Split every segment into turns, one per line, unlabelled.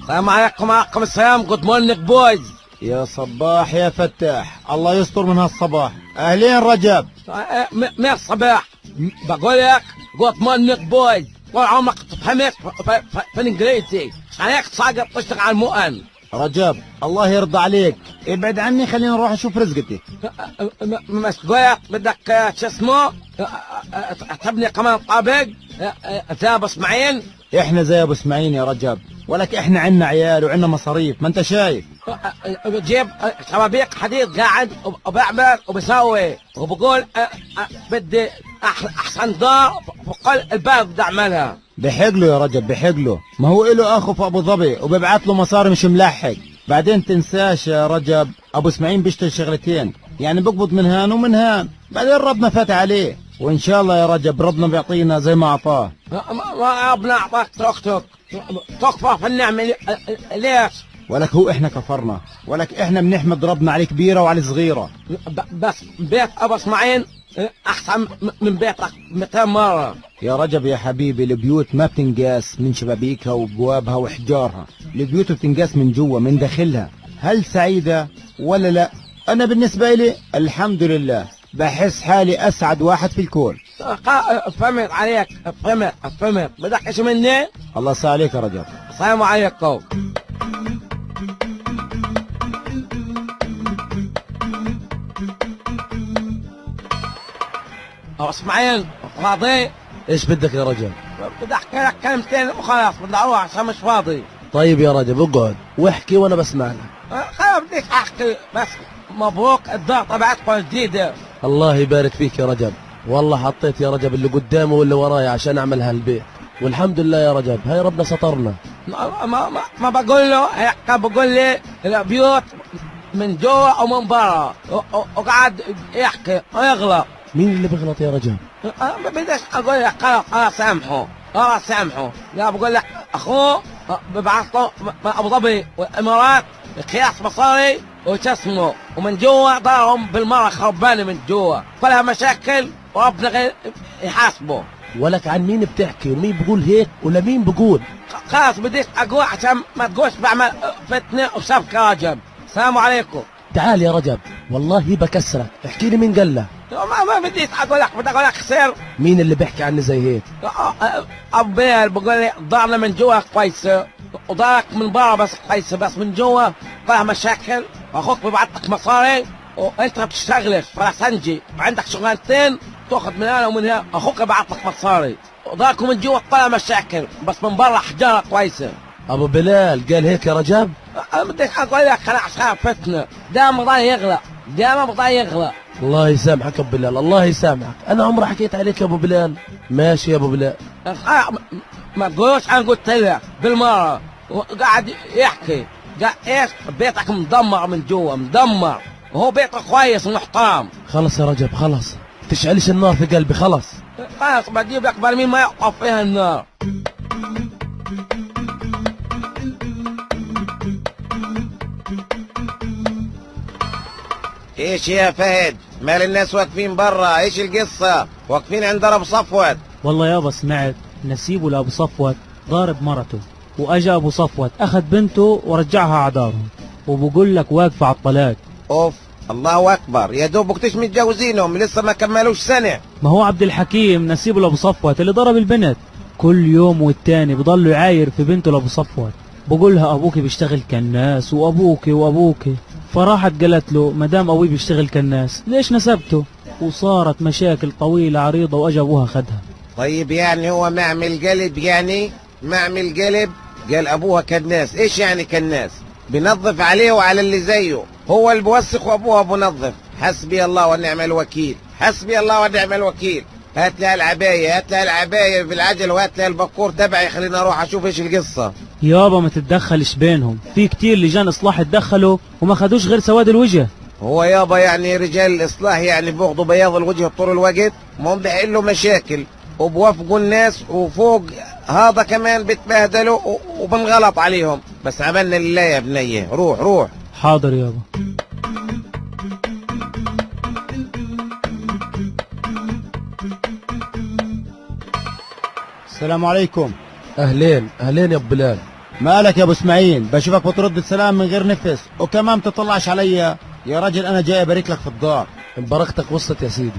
السلام عليكم. معكم السلام. جود مورنينج بويز.
يا صباح يا فتاح، الله يستر من هالصباح. اهلين رجب.
مين الصباح؟ بقول لك جود مورنينج بويز. طول عمرك تفهمك في الانجليزي، عليك ساقط تشتغل على المؤن.
رجب الله يرضى عليك، ابعد عني، خلينا نروح نشوف رزقتي.
مش قلت بدك شو اسمه تبني كمان طابق زي ابو اسماعيل؟
احنا زي ابو اسماعيل يا رجب، ولك احنا عنا عيال وعنا مصاريف، ما انت شايف.
بجيب شبابيك حديد قاعد وبعمل وبسوي وبقول بدي احسن دار في كل البلد بدي اعملها.
بحقله يا رجب بحقله، ما هو له اخو في ابو ظبي وبيبعت له مصاري مش ملحق. بعدين تنساش يا رجب ابو اسماعيل بيشتغل شغلتين، يعني بقبض من هان ومن هان، بعدين ربنا فاتح عليه، وان شاء الله يا رجب ربنا بيعطينا زي ما اعطاه.
ما ربنا اعطاك توك تكفى في النعمه ليش؟
ولك هو احنا كفرنا، ولك احنا بنحمد ربنا على الكبيره وعلى الصغيره.
بس بيت ابو اسماعيل احسن من بيتك 200 مره.
يا رجب يا حبيبي، البيوت ما بتنقاس من شبابيكها وابوابها وحجارها، البيوت بتنقاس من جوا من داخلها. هل سعيده ولا لا؟ انا بالنسبه لي الحمد لله، بحس حالي اسعد واحد في الكون.
فهمت عليك، فهمت. بدك ايش مني؟
الله يسعدك عليك يا رجب.
السلام عليكم. ابو اسماعيل فاضي؟
ايش بدك يا رجل؟
بدي احكي لك كلمتين وخلاص، بدي اروح عشان مش فاضي.
طيب يا رجب اقعد واحكي وانا بسمع لك.
خلاص بديك احكي بس. مبروك الدار تبعتكم الجديده.
الله يبارك فيك يا رجب، والله حطيت يا رجب اللي قدامي واللي وراي عشان اعمل هالبيت، والحمد لله يا رجب، هاي ربنا سطرنا.
ما بقول له هيك، بقول لي البيوت من جوا ومن برا، وقعد يحكي ويغلط.
مين اللي بغلط يا رجب؟
ما بديش اقول لك خلاص سامحه. لا بقول لك اخوه ببعث له ابو ظبي والامارات قياس مصاري وتسمه، ومن جوا دارهم بالمره خربانه من جوا، فلها مشاكل وربنا غير يحاسبه.
ولك عن مين بتحكي ومين بقول هيك ولا مين بقول؟
خلاص بديش اقول عشان ما تقولش بعمل فتنه وسبكه. رجب السلام عليكم.
تعال يا رجب والله بكسرك، احكي لي مين قال لك؟
ما بديش اقول لك، بدي اقول لك خسر.
مين اللي بيحكي عني زي هيك؟
ابو بيل بقول لي دارنا من جوا كويسه ودارك من برا بس كويسه، بس من جوا فيها مشاكل، واخوك بيبعت لك مصاري وانت ما بتشتغلش فرسنجي، وعندك شغلانتين تاخذ من هنا ومن هنا، اخوك بيبعت لك مصاري وداركم من جوا فيها مشاكل، بس من برا حجاره كويسه.
ابو بلال قال هيك يا رجب؟
بديش اقول لك انا عشان فتنه، دائما بضاي يغلى.
الله يسامحك يا ابو بلال، الله يسامحك، انا عمري حكيت عليك يا ابو بلال؟ ماشي يا ابو بلال.
ما تقولوش انا قلت لك بالمره، وقاعد يحكي قال ايش بيتك مدمر من جوا، مدمر، وهو بيتك كويس ومحترم.
خلص يا رجب خلص، تشعلش النار في قلبي، خلص
بجيب لك برميل ما يقف فيها النار.
ايش يا فهد؟ مال الناس واقفين برا؟ ايش القصة؟ واقفين عند ابو صفوت.
والله يابا سمعت نسيبه لابو صفوت ضارب مرته، واجا ابو صفوت اخذ بنته ورجعها على دارهم، وبقول لك واقفه على الطلاق.
اوف، الله اكبر، يا دوبك متجوزينهم لسه ما كملوش سنة.
ما هو عبد الحكيم نسيبه لابو صفوت اللي ضرب البنت، كل يوم والتاني بضل يعاير في بنته لابو صفوت، بقولها ابوكي بيشتغل كناس وابوكي، فراحت قالت له مدام ابوي بيشتغل كناس ليش نسبته، وصارت مشاكل طويلة عريضة واجا ابوها خدها.
طيب يعني هو معمل قلب، يعني معمل قلب، قال ابوها كناس. ايش يعني كناس؟ بنظف عليه وعلى اللي زيه، هو اللي بوسخ وابوها بنظف. حسبي الله ونعم الوكيل، حسبي الله ونعم الوكيل. هات لها العباية بالعجل، وهات لها البكور تبعي، خلينا اروح اشوف ايش القصة.
يابا ما تتدخلش بينهم، في كتير لجان اصلاح اتدخلوا وما خدوش غير سواد الوجه.
هو يابا يعني رجال الاصلاح يعني بياخدوا بياض الوجه طول الوقت؟ ما هم بيحلوا مشاكل وبوافقوا الناس، وفوق هذا كمان بتبهدلوا وبنغلط عليهم. بس عملنا لله يا بنيه. روح.
حاضر يابا.
السلام عليكم.
اهلين يا ابو بلال.
مالك يا ابو اسماعيل؟ بشوفك بترد السلام من غير نفس وكمان بتطلعش عليا. يا راجل انا جاي ابارك لك في الدار.
بركتك وصلت يا سيدي.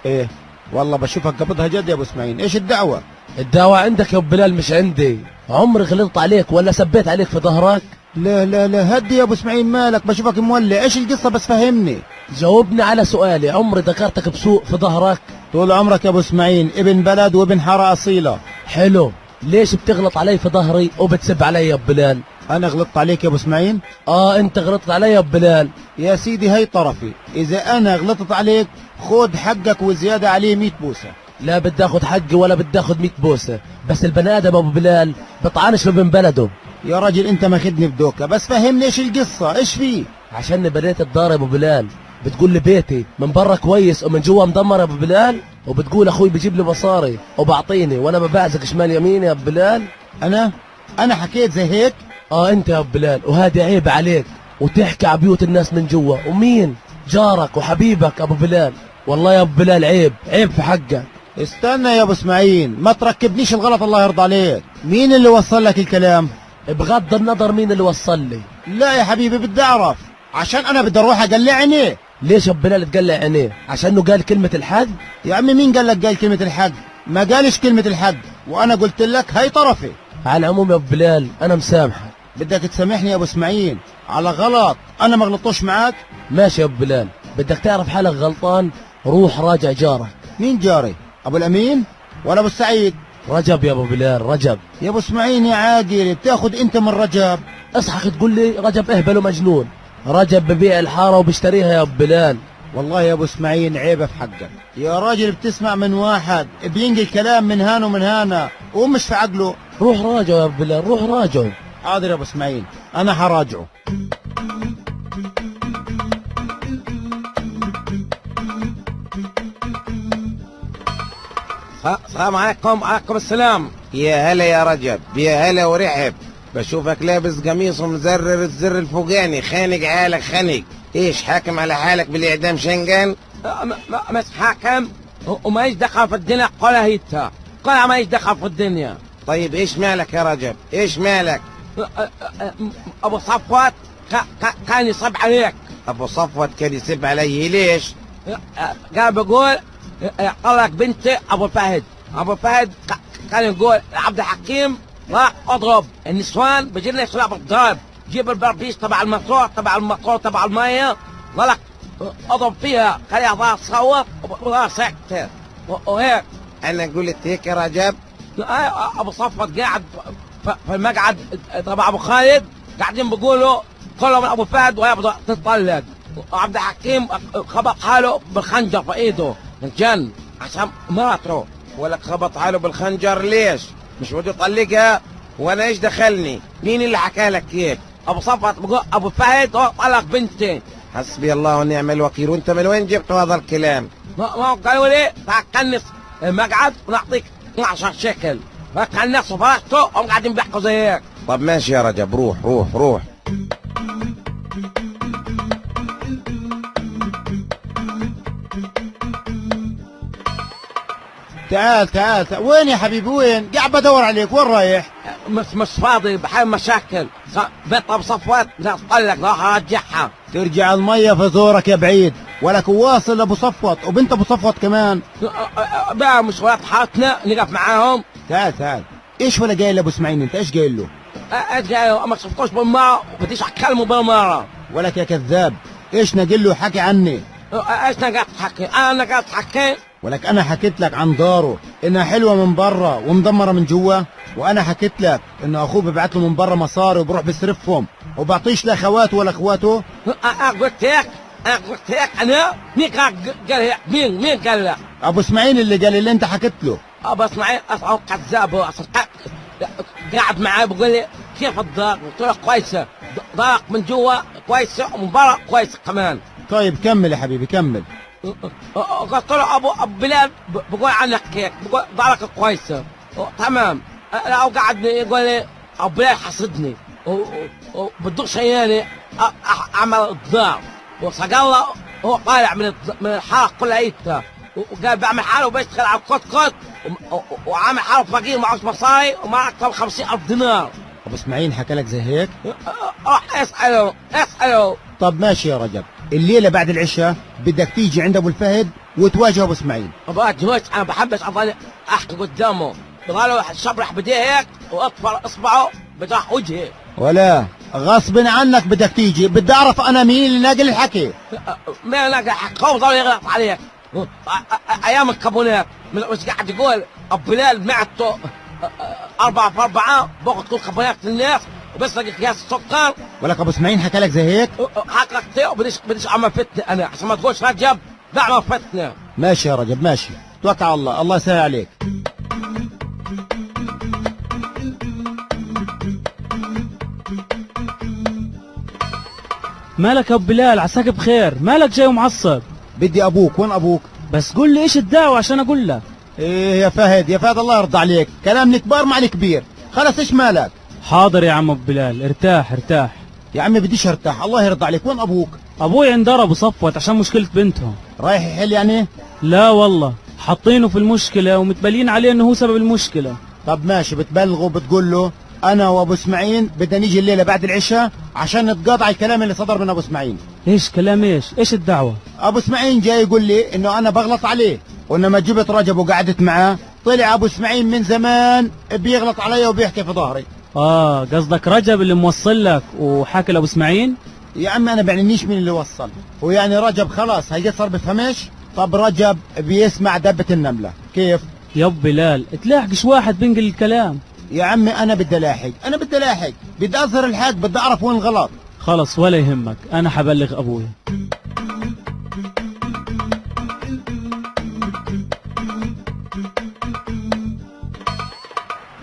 ايه والله بشوفك قبضها جد يا ابو اسماعيل. ايش الدعوة؟
الدعوة عندك يا ابو بلال مش عندي. عمري غلطت عليك ولا سبيت عليك في ظهرك؟
لا لا لا هدي يا ابو اسماعيل، مالك؟ بشوفك مولع. ايش القصة بس فهمني.
جاوبني على سؤالي، عمري ذكرتك بسوء في ظهرك؟
طول عمرك يا ابو اسماعيل ابن بلد وابن حارة اصيلة.
حلو، ليش بتغلط علي في ظهري وبتسب علي يا ابو بلال؟
انا غلطت عليك يا ابو اسماعيل؟
انت غلطت علي يا ابو بلال.
يا سيدي هي طرفي، اذا انا غلطت عليك خد حقك وزيادة عليه 100 بوسة.
لا بدي اخذ حقي ولا بدي اخذ 100 بوسه، بس البني ادم ابو بلال بطعنش بابن بلده.
يا راجل انت ماخدني بدوكة، بس فهمني ايش القصة، ايش فيه؟
عشان بنيت الدار يا ابو بلال، بتقول لي بيتي من برا كويس ومن جوا مدمر يا ابو بلال، وبتقول اخوي بيجيب لي مصاري وبعطيني وانا ببعزك شمال يمين يا ابو بلال.
انا حكيت زي هيك؟
انت يا ابو بلال، وهذه عيب عليك وتحكي على بيوت الناس من جوا، ومين جارك وحبيبك ابو بلال. والله يا ابو بلال عيب في حقك.
استنى يا ابو اسماعيل، ما تركبنيش الغلط الله يرضى عليك. مين اللي وصل لك الكلام؟
بغض النظر مين اللي وصل لي.
لا يا حبيبي بدي اعرف، عشان انا بدي اروح اقلع عينيه.
ليش يا ابو بلال تقلع عينيه؟ عشانه قال كلمة الحق؟
يا عمي مين قال لك قال كلمة الحق؟ ما قالش كلمة الحق، وانا قلت لك هي طرفي.
على العموم يا ابو بلال انا مسامحك.
بدك تسامحني يا ابو اسماعيل على غلط انا ما غلطوش معاك؟
ماشي يا ابو بلال، بدك تعرف حالك غلطان، روح راجع جارك.
مين جاري؟ ابو الامين ولا ابو السعيد؟
رجب يا ابو بلال، رجب.
يا ابو اسماعيل يا عاقل، بتاخد انت من رجب؟
اصحك تقول لي رجب اهبل ومجنون. رجب ببيع الحاره وبيشتريها يا ابو بلال.
والله يا ابو اسماعيل عيبه في حقك يا راجل، بتسمع من واحد بينقل كلام من هان ومن هانا ومش في عقله.
روح راجعه يا ابو بلال، روح راجعه.
حاضر يا ابو اسماعيل انا حراجعه.
السلام عليكم. وعليكم السلام.
يا هلا يا رجب، يا هلا ورحب. بشوفك لابس قميص ومزرر الزر الفوقاني، خانق عالك خنق. ايش حاكم على حالك بالاعدام شنقان؟
مش حاكم وما دخل في الدنيا قولها هيتا، قولها ما دخل في الدنيا.
طيب ايش مالك يا رجب؟ ايش مالك؟
ابو صفوت كان يصب عليك.
ابو صفوت كان يسب علي ليش؟
قال بقول قال لك بنتي ابو فهد. ابو فهد كان يقول عبد الحكيم راح اضرب النسوان، بيجي لنا يسرع بالضرب، جيب البربيش تبع المطور تبع الميه، قال لك اضرب فيها خليها ضاع تصوت وضاع سكتة وهيك.
انا قلت هيك يا رجب؟
ابو صفوت قاعد في المقعد تبع ابو خالد، قاعدين بيقولوا كله من ابو فهد ويبدا تتطلق، وعبد الحكيم خبط حاله بالخنجر في ايده الجن عشان مراته.
ولك خبط حاله بالخنجر ليش؟ مش بده يطلقها؟ وانا ايش دخلني؟ مين اللي حكى لك هيك؟
ابو صفوت بقول ابو فهد هو طلق بنتي.
حسبي الله ونعم الوكيل. وانت من وين جبت هذا الكلام؟
ما قالوا لي تعال كنس المقعد ونعطيك 12 شيكل، فكنس وفرشته وهم قاعدين بيحكوا زي هيك.
طب ماشي يا رجب، روح.
تعال وين يا حبيبي وين؟ قاعد بدور عليك، وين رايح؟
مش فاضي بحال مشاكل. بنت ابو صفوت لا تطلق راح ارجعها.
ترجع المية في زورك يا بعيد، ولك واصل ابو صفوت وبنت ابو صفوت كمان.
بقى مش ولاد حارتنا نقف معاهم.
تعال ايش ولا قايل لابو اسماعيل؟ انت ايش قايل له؟
ايش قايل؟ ما شفتوش بالمره وبديش اكلمه بالمره.
ولك يا كذاب، ايش نقل له حكي عني؟
ايش نقلت حكي؟ انا نقلت حكي؟
ولك انا حكيت لك عن داره انها حلوه من برا ومدمره من جوا، وانا حكيت لك انه اخوه ببعت له من برا مصاري وبروح بيصرفهم وبعطيش لاخواته ولا اخواته.
قلت هيك انا؟ مين قال هيك؟ مين قال لك؟
ابو اسماعيل اللي قال اللي انت حكيت له.
ابو اسماعيل اصلا كذاب، قاعد معي بقول لي كيف الدار؟ قلت له كويسه، دارك من جوا كويسه ومن برا كويسه كمان.
طيب كمل يا حبيبي كمل.
قلت له ابو بلال بقول عنك هيك، بقول دارك كويسه تمام. لو قعد يقول لي ابو بلال حسدني وبدوش شياني اعمل الدار، وسقى الله هو طالع من الحاره كلها ايتها، وقال بعمل حاله وبيشتغل على الكوت وعامل حاله فقير معهوش مصاري وما اكثر من 50,000 دينار.
ابو اسماعيل حكى لك زي هيك؟
روح اسأله.
طب ماشي يا رجب، الليلة بعد العشاء بدك تيجي عند ابو الفهد وتواجه ابو اسماعيل.
بعد انا بحبش اضل احكي قدامه، بضل شبرح بديه هيك واطفر اصبعه بجرح وجهي.
ولا غصب عنك بدك تيجي، بدي اعرف انا مين اللي ناقل الحكي.
ما انا خوف ضل يغلط عليك. ايام الكابونات مش قاعد يقول ابو بلال معته 4 في 4 باخذ كل كابونات الناس وبسرق اكياس السكر.
ولك ابو اسماعيل حكى لك زي هيك؟
حكى لك كثير بديش اعمل فتنه انا عشان ما تقولش رجب بعمل فتنه.
ماشي يا رجب ماشي، توكل على الله، الله يسهل عليك.
مالك يا ابو بلال؟ عساك بخير، مالك جاي ومعصب؟
بدي ابوك. وين ابوك؟
بس قول لي ايش الدعوه عشان اقول لك.
ايه يا فهد، يا فهد الله يرضى عليك، كلام الكبار مع الكبير. خلص ايش مالك؟
حاضر يا عم ابو بلال، ارتاح.
يا عمي بديش ارتاح، الله يرضى عليك. وين ابوك؟
ابوي عند ابو صفوت عشان مشكله بنتهم.
رايح يحل يعني؟
لا والله، حاطينه في المشكله ومتبلين عليه انه هو سبب المشكله.
طب ماشي، بتبلغه بتقول له انا وابو اسماعيل بدنا نيجي الليله بعد العشاء عشان نتقاطع الكلام اللي صدر من ابو اسماعيل.
ايش كلام ايش الدعوه؟
ابو اسماعيل جاي يقول لي انه انا بغلط عليه، وانما جبت رجب وقعدت معاه طلع ابو اسماعيل من زمان بيغلط علي وبيحكي في ظهري.
قصدك رجب اللي موصل لك وحاكي لابو اسماعيل؟
يا عمي انا بعنيش مين اللي وصل، ويعني رجب خلاص هيجي صار بفهمش. طب رجب بيسمع دبة النملة كيف؟
يا ابو بلال تلاحقش واحد بينقل الكلام.
يا عمي انا بدي لاحق، بدي اظهر الحق، بدي اعرف وين الغلط.
خلص ولا يهمك، انا حبلغ ابوي.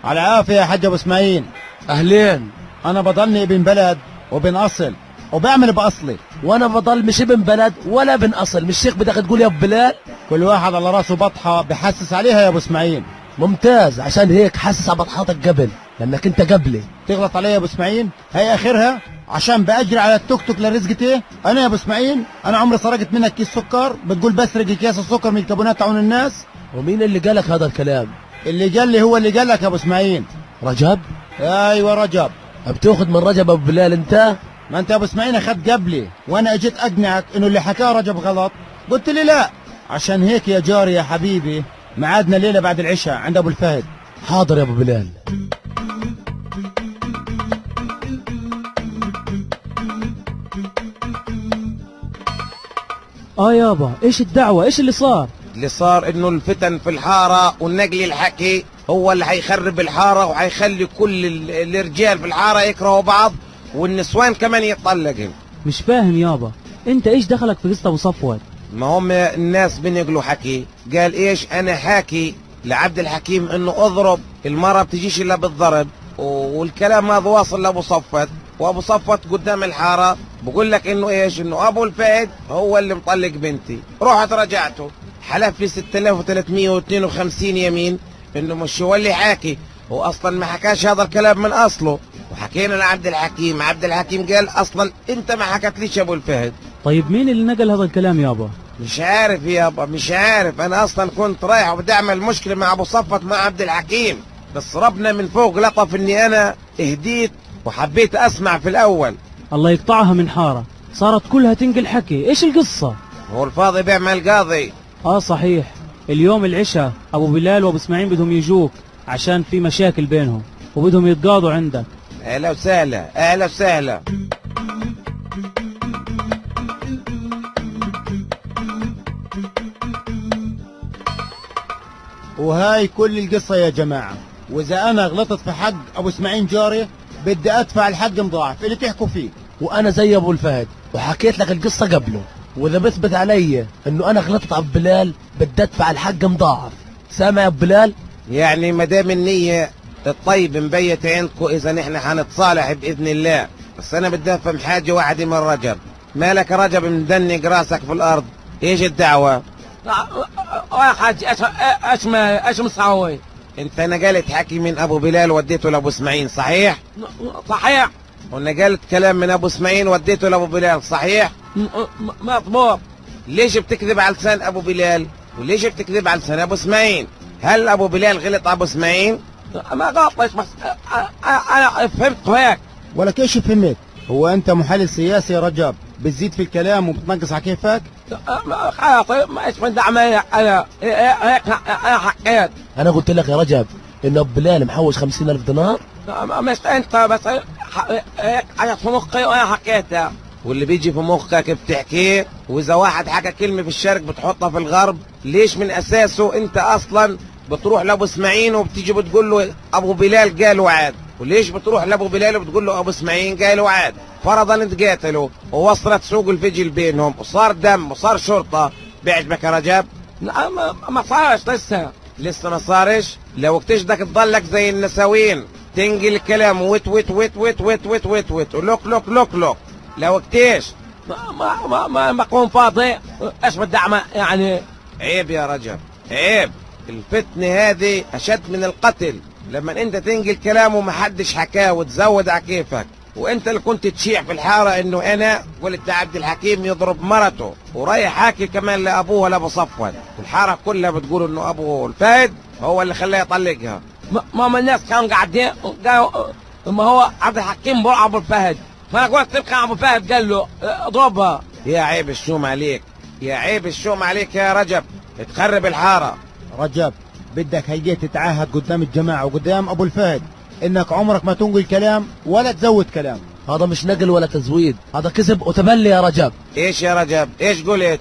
على العافية يا حاج ابو اسماعيل.
اهلين.
انا بضلني ابن بلد وابن اصل وبعمل باصلي.
وانا بضل مش ابن بلد ولا ابن اصل، مش شيخ بدك تقول يا ابو بلال؟
كل واحد على راسه بطحة بحسس عليها يا ابو اسماعيل.
ممتاز، عشان هيك حاسس على بطحاتك قبل لانك انت قبلي.
تغلط علي يا ابو اسماعيل؟ هي اخرها عشان باجري على التوك توك لرزقتي؟ انا يا ابو اسماعيل انا عمري سرقت منك كيس سكر بتقول بسرق اكياس السكر من الكابونات تاعون الناس؟
ومين اللي قالك هذا الكلام؟
اللي قال لي هو اللي قال لك يا ابو اسماعيل.
رجب؟
ايوه رجب.
بتاخذ من رجب ابو بلال انت؟
ما انت يا ابو اسماعيل اخذت قبلي وانا اجيت اقنعك انه اللي حكاه رجب غلط، قلت لي لا. عشان هيك يا جاري يا حبيبي معادنا ليله بعد العشاء عند ابو الفهد.
حاضر يا ابو بلال.
يابا ايش الدعوه؟ ايش اللي صار؟
اللي صار انه الفتن في الحارة والنقل الحكي هو اللي حيخرب الحارة وحيخلي كل الرجال في الحارة يكرهوا بعض والنسوان كمان يتطلقوا.
مش فاهم يابا، انت ايش دخلك في قصه ابو صفوت؟
ما هم الناس بنقلوا حكي، قال ايش انا حاكي لعبد الحكيم انه اضرب المرة بتجيش الا بالضرب، والكلام هذا واصل لابو صفوت، وابو صفوت قدام الحارة بقول لك انه ايش انه ابو الفهد هو اللي مطلق بنتي. رحت رجعته حلف لي 6352 يمين انه مش هو اللي حاكي، هو اصلا ما حكاش هذا الكلام من اصله. وحكينا لعبد الحكيم، عبد الحكيم قال اصلا انت ما حكتليش ابو الفهد.
طيب مين اللي نقل هذا الكلام يابا؟
مش عارف يابا، مش عارف. انا اصلا كنت رايح وبدي اعمل مشكله مع ابو صفت مع عبد الحكيم، بس ربنا من فوق لطف اني انا اهديت وحبيت اسمع في الاول.
الله يقطعها من حاره، صارت كلها تنقل حكي. ايش القصه؟
هو الفاضي بيعمل قاضي.
صحيح، اليوم العشاء ابو بلال وابو اسماعيل بدهم يجوك عشان في مشاكل بينهم وبدهم يتقاضوا عندك.
اهلا وسهلا، اهلا وسهلا.
وهاي كل القصة يا جماعة، وإذا أنا غلطت في حق أبو اسماعيل جاري بدي أدفع الحق مضاعف اللي تحكوا فيه.
وانا زي ابو الفهد وحكيت لك القصه قبله، واذا بثبت علي انه انا غلطت ابو بلال بدي ادفع الحق مضاعف. سامع يا ابو بلال؟
يعني ما دام النية الطيب مبيت عندكم، اذا نحن حنتصالح باذن الله. بس انا بدي افهم حاجة واحدة من رجب. مالك رجب مدنق راسك في الارض؟ ايش الدعوة؟
يا حاج ايش مسوي؟
انت نقلت حكي من ابو بلال وديته لابو اسماعيل صحيح؟
صحيح.
ونقلت كلام من ابو اسماعيل وديته لابو بلال صحيح؟
مضبوط.
ليش بتكذب على لسان ابو بلال وليش بتكذب على لسان ابو اسماعيل؟ هل ابو بلال غلط ابو اسماعيل؟
ما غلطش بس انا فهمت هيك.
ولا كيش فهمت؟ هو انت محلل سياسي يا رجب، بتزيد في الكلام وبتنقص على كيفك؟
خلاص ما اسمه دعمي انا هيك انا حكيت.
انا قلت لك يا رجب ان ابو بلال محوش 50,000 دينار.
مش انت بس هيك عجت في مخي وانا حكيتها.
واللي بيجي في مخك بتحكيه، واذا واحد حكى كلمه في الشرق بتحطها في الغرب. ليش من اساسه انت اصلا بتروح لابو اسماعيل وبتيجي بتقول له ابو بلال قال وعاد؟ وليش بتروح لابو بلال وبتقول له ابو اسماعيل قال وعاد؟ فرضا اتقاتلوا ووصلت سوق الفجل بينهم وصار دم وصار شرطه، بيعجبك يا رجب؟
لا ما صارش
لسه ما صارش. لو بدك تضلك زي النساوين تنقل الكلام ويت ويت ويت ويت ويت ويت ويت ويت ولوك لوك لوك لوك. لو اكتيش
ما بكون فاضي. ايش بدي اعمل يعني؟
عيب يا رجب، عيب. الفتنة هذه أشد من القتل. لما أنت تنقل كلام ومحدش حكاه وتزود على كيفك، وأنت اللي كنت تشيع في الحارة إنه أنا قلت عبد الحكيم يضرب مرته، ورايح حاكي كمان لأبوها لأبو صفوان. الحارة كلها بتقول إنه أبو الفهد هو اللي خلاه يطلقها.
ما الناس كانوا قاعدين قالوا ما هو عبد الحكيم بوع ابو الفهد، فانا قلت تبقى ابو الفهد قال له اضربها.
يا عيب الشوم عليك، يا عيب الشوم عليك يا رجب، تخرب الحارة.
رجب بدك هيجي تتعهد قدام الجماعة وقدام ابو الفهد انك عمرك ما تنقل كلام ولا تزود كلام.
هذا مش نقل ولا تزويد، هذا كذب وتبلي يا رجب.
ايش يا رجب؟ ايش قلت؟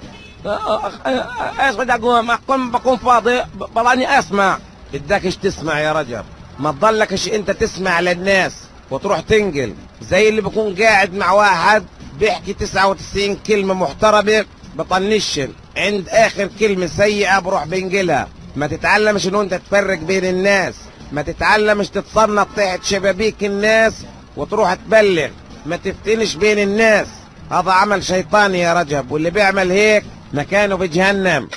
ايش بدي اقول؟ ما بكون فاضي بضلني اسمع.
بدكش تسمع يا رجب، ما تضلكش انت تسمع للناس وتروح تنقل زي اللي بكون قاعد مع واحد بيحكي 99 كلمة محترمة بطنشن، عند اخر كلمة سيئة بروح بنقلها. ما تتعلمش انه انت تفرق بين الناس، ما تتعلمش تتصنط تحت شبابيك الناس وتروح تبلغ، ما تفتنش بين الناس. هذا عمل شيطاني يا رجب، واللي بيعمل هيك مكانه بجهنم.